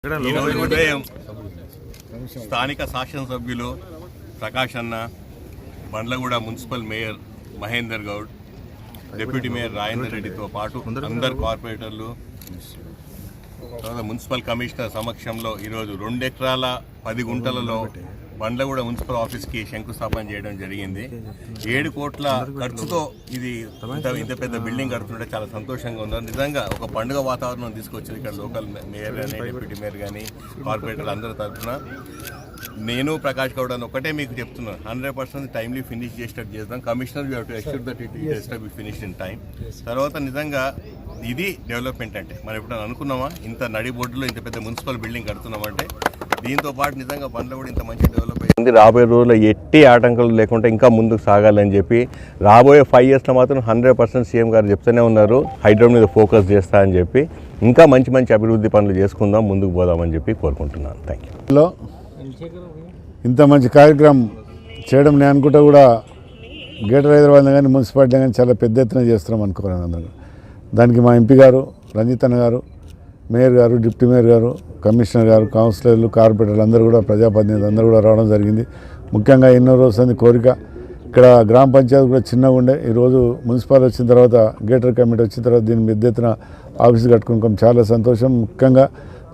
ఉదయం స్థానిక శాసనసభ్యులు ప్రకాష్ అన్న, Bandlaguda municipal mayor Mahender Goud, deputy mayor Rajender రెడ్డితో పాటు అందరు కార్పొరేటర్లు, తర్వాత మున్సిపల్ కమిషనర్ సమక్షంలో ఈరోజు 2 ఎకరాల 10 గుంటలలో బండ్లగూడ మున్సిపల్ ఆఫీస్కి శంకుస్థాపన చేయడం జరిగింది. 7 కోట్ల ఖర్చుతో ఇది ఇంత పెద్ద బిల్డింగ్ కడుతుంటే చాలా సంతోషంగా ఉన్నారు. నిజంగా ఒక పండుగ వాతావరణం తీసుకొచ్చింది. ఇక్కడ లోకల్ మేయర్ కానీ, డిప్యూటీ మేయర్ కానీ, కార్పొరేటర్లు అందరి తరఫున నేను ప్రకాష్ గౌడ్ అని ఒకటే మీకు చెప్తున్నాను, 100% టైమ్లీ ఫినిష్ చేసేటట్టు చేద్దాం. Commissioner you have to expect that it is be finished in time. తర్వాత నిజంగా ఇది డెవలప్మెంట్ అంటే మనం ఎప్పుడైనా అనుకున్నామా ఇంత నడి బోర్డులో ఇంత పెద్ద మున్సిపల్ బిల్డింగ్ కడుతున్నామంటే. దీంతో పాటు నిజంగా బండ్లు కూడా ఇంత మంచి డెవలప్ అయ్యింది. రాబోయే రోజుల్లో ఎట్టి ఆటంకాలు లేకుండా ఇంకా ముందుకు సాగాలని చెప్పి రాబోయే 5 ఇయర్స్లో మాత్రం 100% సీఎం గారు చెప్తూనే ఉన్నారు, హైడ్రో మీద ఫోకస్ చేస్తా అని చెప్పి. ఇంకా మంచి మంచి అభివృద్ధి పనులు చేసుకుందాం, ముందుకు పోదామని చెప్పి కోరుకుంటున్నాను. Thank you. ఇంత మంచి కార్యక్రమం చేయడం నేను అనుకుంటా కూడా గ్రేటర్ హైదరాబాద్ కానీ మున్సిపాలిటీ కానీ చాలా పెద్ద ఎత్తున చేస్తున్నాం అనుకోరాను అందరూ. దానికి మా ఎంపీ గారు, రంజిత్ అన్న గారు, మేయర్ గారు, డిప్యూటీ మేయర్ గారు, కమిషనర్ గారు, కౌన్సిలర్లు, కార్పొరేటర్లు అందరూ కూడా, ప్రజాప్రతినిధులు అందరూ కూడా రావడం జరిగింది. ముఖ్యంగా ఎన్నో రోజుల కోరిక. ఇక్కడ గ్రామ పంచాయతీ కూడా చిన్నగా ఉండే, ఈరోజు మున్సిపాలిటీ వచ్చిన తర్వాత, గ్రేటర్ కమిటీ వచ్చిన తర్వాత దీన్ని పెద్ద ఎత్తున ఆఫీస్ కట్టుకున్నాం. చాలా సంతోషం. ముఖ్యంగా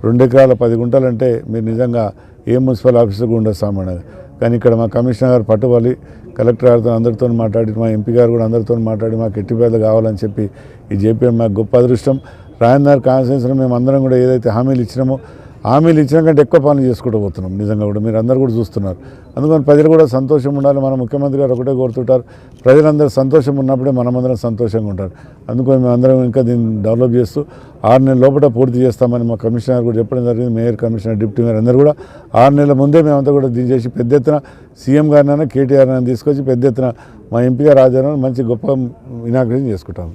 2 ఎకరాల 10 గుంటలంటే మీరు నిజంగా ఏ మున్సిపల్ ఆఫీసర్ కూడా ఉండదు సామాన్యంగా. కానీ ఇక్కడ మా కమిషనర్ గారు పట్టుబలి కలెక్టర్ గారితో అందరితో మాట్లాడి, మా ఎంపీ గారు కూడా అందరితో మాట్లాడి మాకు ఎట్టిపేదలు కావాలని చెప్పి ఈ జేపీఎం మాకు గొప్ప అదృష్టం. రాజేందర్ కాన్స్టిట్యూన్సీలో మేము అందరం కూడా ఏదైతే హామీలు ఇచ్చినామో హామీలు ఇచ్చిన కంటే ఎక్కువ పనులు చేసుకుంటూ పోతున్నాం. నిజంగా కూడా మీరు అందరూ కూడా చూస్తున్నారు. అందుకని ప్రజలు కూడా సంతోషం ఉండాలి. మన ముఖ్యమంత్రి గారు ఒకటే కోరుతుంటారు, ప్రజలందరూ సంతోషం ఉన్నప్పుడే మనమందరం సంతోషంగా ఉంటారు. అందుకని మేము అందరం ఇంకా దీన్ని డెవలప్ చేస్తూ 6 నెలల లోపల పూర్తి చేస్తామని మా కమిషనర్ కూడా చెప్పడం జరిగింది. మేయర్, కమిషనర్, డిప్యూటీ మేయర్ అందరూ కూడా 6 నెలల ముందే మేమంతా కూడా దీన్ని చేసి పెద్ద ఎత్తున సీఎం గారినైనా, కేటీఆర్ అయినా తీసుకొచ్చి పెద్ద ఎత్తున మా ఎంపీగా రాజారావు మంచి గొప్ప ఇనాగ్రేషన్ చేసుకుంటాం.